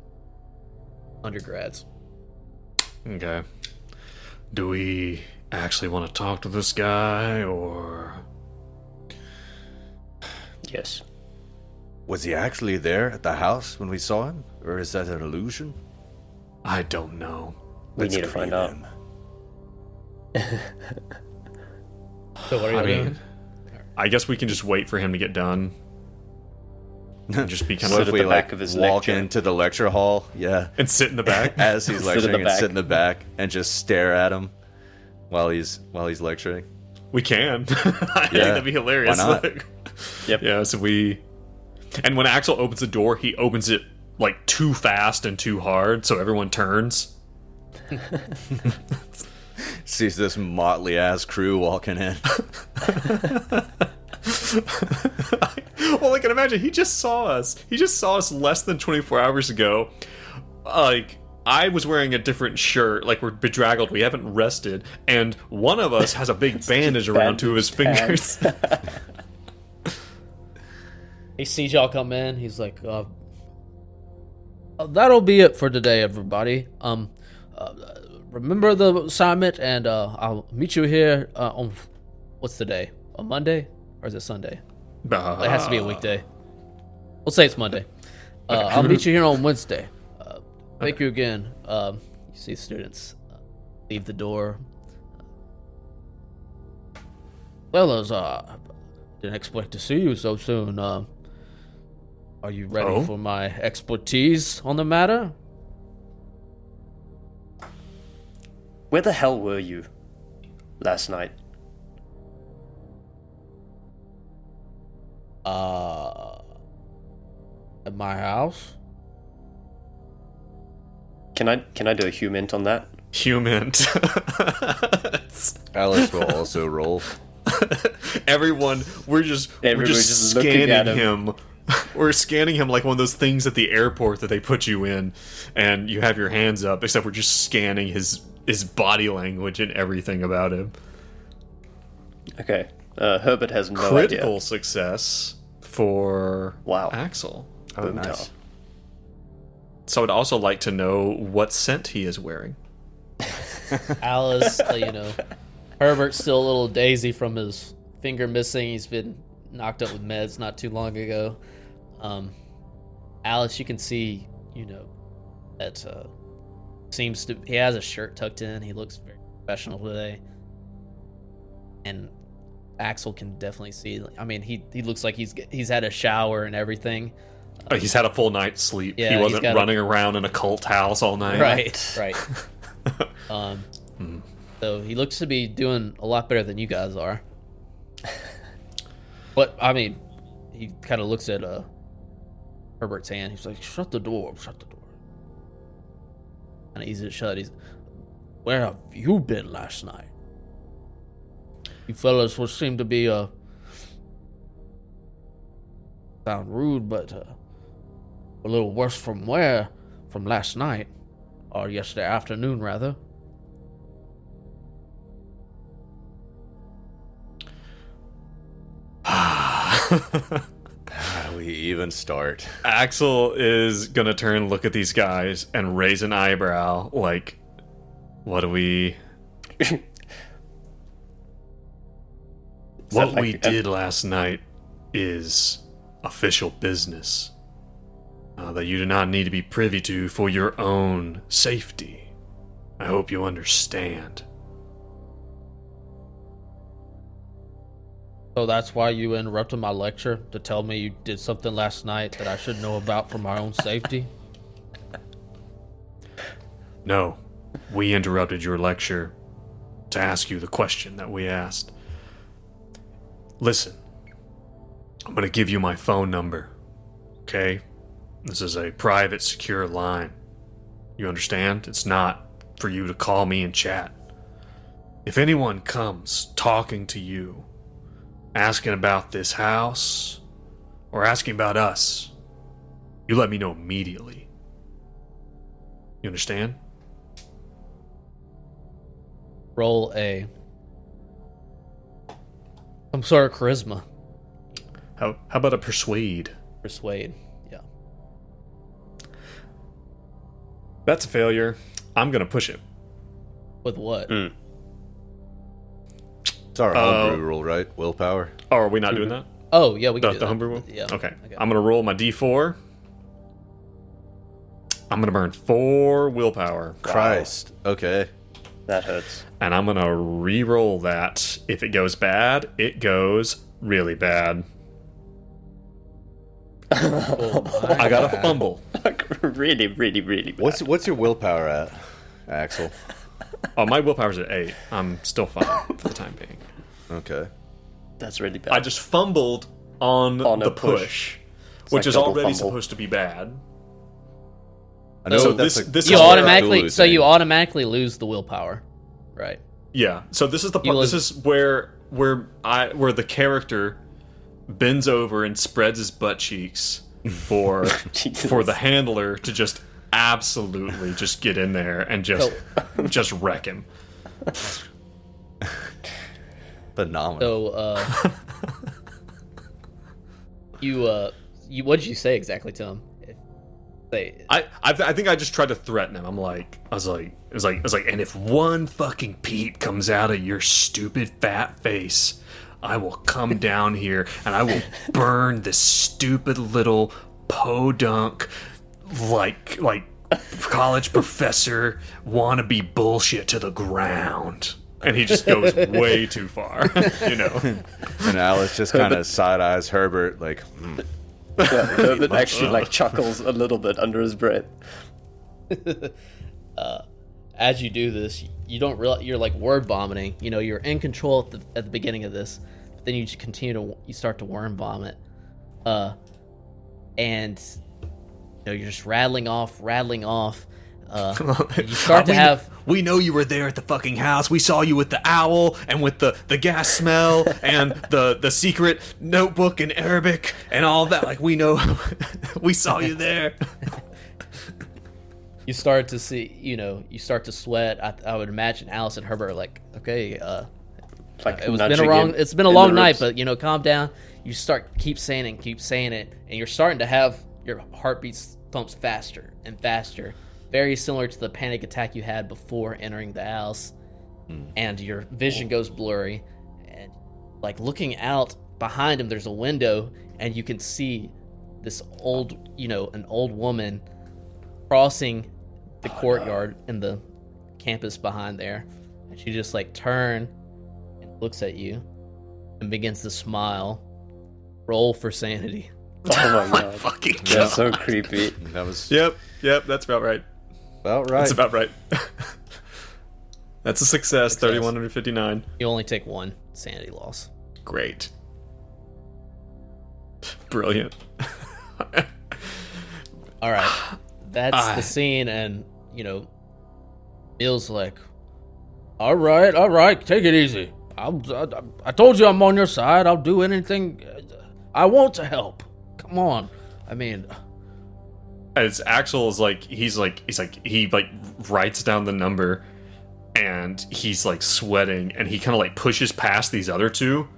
undergrads. Okay. Do we actually want to talk to this guy, or... Yes. Was he actually there at the house when we saw him? Or is that an illusion? I don't know. We need to find out. So what are you doing? I guess we can just wait for him to get done. And just be kind What of... if we the back like of his walk lecture. into the lecture hall? Yeah. And sit in the back? As he's Sit in the lecturing and back. sit in the back and just stare at him while he's lecturing. We can. I think Yeah. that'd be hilarious. Why not? Yep. Yeah, so we... And when Axel opens the door, he opens it like too fast and too hard, so everyone turns. Sees this motley ass crew walking in. Well, I can imagine he just saw us. He just saw us less than 24 hours ago. Like, I was wearing a different shirt, like we're bedraggled, we haven't rested, and one of us has a big bandage around two of his fingers. He sees y'all come in. He's like, "That'll be it for today, everybody. Remember the assignment, and I'll meet you here on what's the day? On Monday, or is it Sunday? It has to be a weekday. We'll say it's Monday. I'll meet you here on Wednesday. Thank you again." You see students leave the door. Fellas, didn't expect to see you so soon. Are you ready for my expertise on the matter? Where the hell were you last night? At my house. Can I do a human on that? Human. Alice will also roll. We're just looking at scanning him. We're scanning him like one of those things at the airport that they put you in, and you have your hands up, except we're just scanning his body language and everything about him. Okay. Herbert has no Critical idea. success for Axel. Oh, nice. So I'd also like to know what scent he is wearing. Alice, Herbert's still a little daisy from his finger missing. He's been knocked up with meds not too long ago. Alice, you can see, that he has a shirt tucked in. He looks very professional today. And Axel can definitely see. He looks like he's had a shower and everything. He's had a full night's sleep. Yeah, he wasn't running around in a cult house all night. Right. So he looks to be doing a lot better than you guys are. But he kind of looks at Herbert's hand. He's like, "Shut the door, shut the door." Kind of easy to shut. "Where have you been last night? You fellas would seem to be sound rude, but a little worse from last night, or yesterday afternoon rather." How do we even start? Axel is gonna turn and look at these guys and raise an eyebrow, like, what do we... What we did last night is official business that you do not need to be privy to for your own safety. I hope you understand. So that's why you interrupted my lecture, to tell me you did something last night that I should know about for my own safety? No, we interrupted your lecture to ask you the question that we asked. Listen, I'm going to give you my phone number, okay? This is a private, secure line. You understand? It's not for you to call me and chat. If anyone comes talking to you, asking about this house, or asking about us, you let me know immediately. You understand? Roll some sort of charisma. How about a persuade? Persuade, yeah. That's a failure. I'm gonna push it. With what? It's our homebrew rule, right? Willpower. Oh, are we not doing that? Oh, yeah, we can do The that. homebrew rule? Yeah. Okay. I'm gonna roll my D4. I'm gonna burn 4 willpower. Christ. Okay. That hurts. And I'm gonna re-roll that. If it goes bad, it goes really bad. I got a fumble. Really, really, really bad. What's your willpower at, Axel? Oh, my willpower's at 8. I'm still fine for the time being. Okay. That's really bad. I just fumbled on On a the push. push. which is double already fumble. supposed to be bad. I know So that's this You is automatically losing. you automatically lose the willpower, right? Yeah. So this is the You part. This lose- is where the character bends over and spreads his butt cheeks for Jesus. for the handler to just absolutely just get in there and just wreck him. phenomenal. So you what did you say exactly to him? I think I just tried to threaten him. I was like, and if one fucking peep comes out of your stupid fat face, I will come down here and I will burn this stupid little podunk, like college professor wannabe bullshit to the ground. And he just goes way too far, you know. And Alice just kind of side eyes Herbert, like, Yeah, Herbert actually like chuckles a little bit under his breath. As you do this, you don't realize you're like word vomiting. You know, you're in control at the beginning of this, but then you just you start to worm vomit, and you know you're just rattling off. You start to have. We know you were there at the fucking house. We saw you with the owl and with the gas smell and the secret notebook in Arabic and all that. Like, we know, we saw you there. You start to see, you start to sweat. I would imagine Alice and Herbert are like, okay, Like it's been a long night, but calm down. You keep saying it, and you're starting to have your heartbeat thumps faster and faster, very similar to the panic attack you had before entering the house, and your vision goes blurry, and like looking out behind him, there's a window, and you can see this an old woman crossing the courtyard in the campus behind there, and she just like turns and looks at you and begins to smile. Roll for sanity. Oh my god. Fucking That's so creepy. that was Yep, that's about right. about right. That's about right. That's a success. 31 under 59. You only take one sanity loss. Great. Brilliant. All right, that's the scene, and Bill's like, all right, take it easy. I told you I'm on your side. I'll do anything I want to help. Come on. I mean, As Axel is he writes down the number, and he's like sweating, and he kind of like pushes past these other two,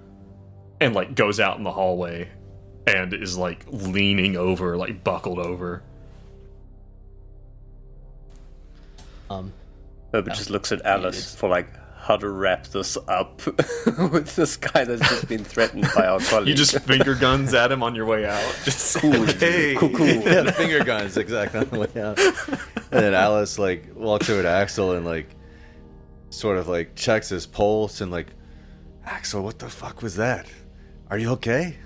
and like goes out in the hallway, and is like leaning over, like buckled over. Herbert just looks at Alice for like how to wrap this up with this guy that's just been threatened by our colleague. You just finger guns at him on your way out. Just cool, hey. cool. Yeah, the finger guns exactly on the way out. And then Alice like walks over to Axel and like sort of like checks his pulse and like, Axel, what the fuck was that? Are you okay?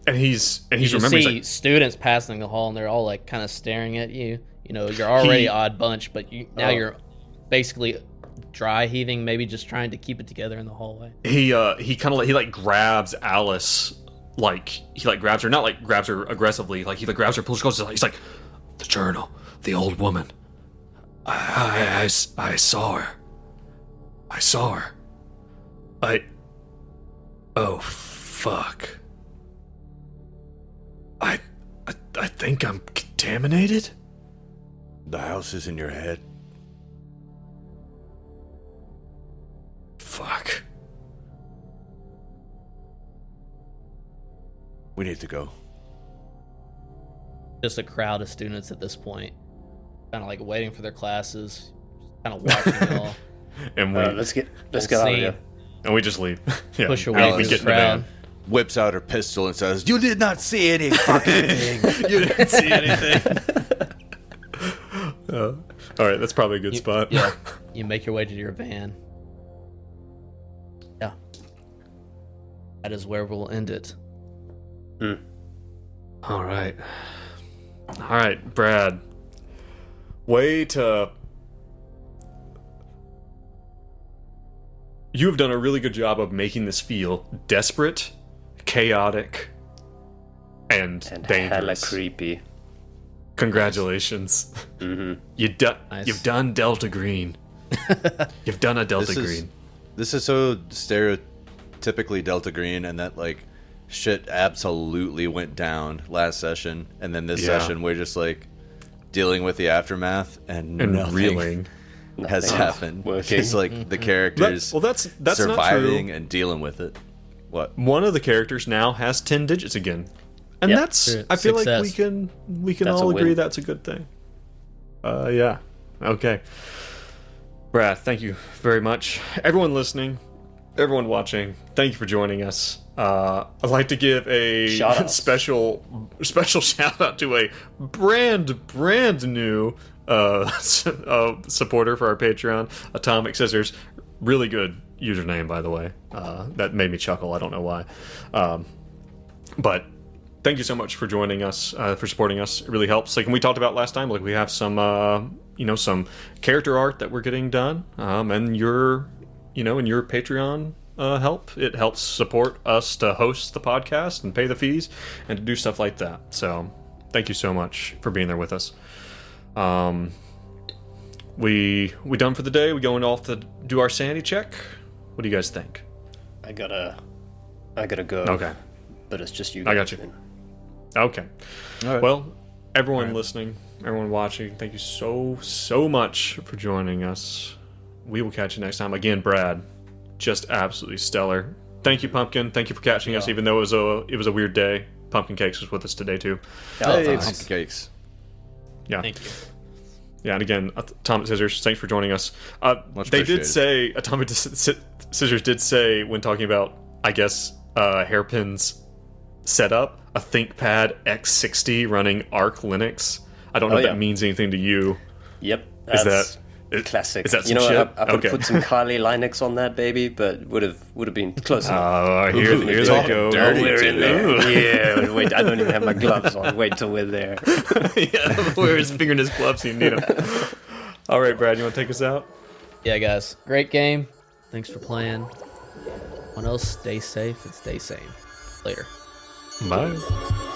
And he's you just remembering. see He's like, students passing the hall, and they're all like kind of staring at you. You're already odd bunch, but now you're basically dry heaving, maybe just trying to keep it together in the hallway. he grabs Alice, he grabs her, not like grabs her aggressively, like he like grabs her, pulls her close. He's like, the journal, the old woman. I saw her. Oh fuck. I think I'm contaminated. The house is in your head. Fuck. We need to go. Just a crowd of students at this point, kind of like waiting for their classes, kind of watching it all. And we Let's get out of here. and we just leave. Yeah, Push away we from get the in the crowd. van. Whips out her pistol and says, "You did not see any fucking thing." You didn't see anything. All right, that's probably a good spot. Yeah, you make your way to your van. Yeah, that is where we'll end it. All right, Brad. Way to. You've done a really good job of making this feel desperate, chaotic, and dangerous. Hella creepy. Congratulations. Mm-hmm. Nice. You've done Delta Green. You've done a Delta Green. This is so stereotypically Delta Green, and that like shit absolutely went down last session, and then this session we're just like dealing with the aftermath, and nothing reeling has happened. Working. It's like the characters that's surviving not true. and dealing with it. What? One of the characters now has 10 digits again, and Yep. that's True. I feel like Success. we can That's all a agree win. that's a good thing. Yeah. Okay. Brad, thank you very much. Everyone listening, everyone watching, thank you for joining us. I'd like to give a Shout-outs. special shout out to a brand new supporter for our Patreon, Atomic Scissors. Really good username, by the way. That made me chuckle. I don't know why. But thank you so much for joining us, for supporting us. It really helps. Like we talked about last time, like we have some, some character art that we're getting done, and your Patreon help. It helps support us to host the podcast and pay the fees and to do stuff like that. So thank you so much for being there with us. We done for the day. We going off to do our sanity check. What do you guys think? I gotta go. Okay. But it's just you. I got guys you. then. Okay. All right. Well, everyone listening, everyone watching, thank you so much for joining us. We will catch you next time. Again, Brad, just absolutely stellar. Thank you, Pumpkin. Thank you for catching us, even though it was a weird day. Pumpkin Cakes was with us today too. Oh, Hey, thanks. pumpkin cakes. Yeah. Thank you. Yeah, and again, Atomic Scissors, thanks for joining us. Much They did appreciated. say, Atomic Scissors did say, when talking about, I guess, Hairpin's setup, a ThinkPad X60 running Arch Linux. I don't know if yeah. that means anything to you. Yep. Is That's that classic? Is that some you know shit? what? I could Okay. put some Kali Linux on that baby, but would have been close enough. Here Ooh, they talking go. dirty. We're in Ooh. there. Yeah. Wait, I don't even have my gloves on. Wait till we're there. Yeah, wear his finger in his gloves. You need them. All right, Brad, you want to take us out? Yeah, guys. Great game. Thanks for playing. Everyone else, stay safe and stay sane. Later. Bye.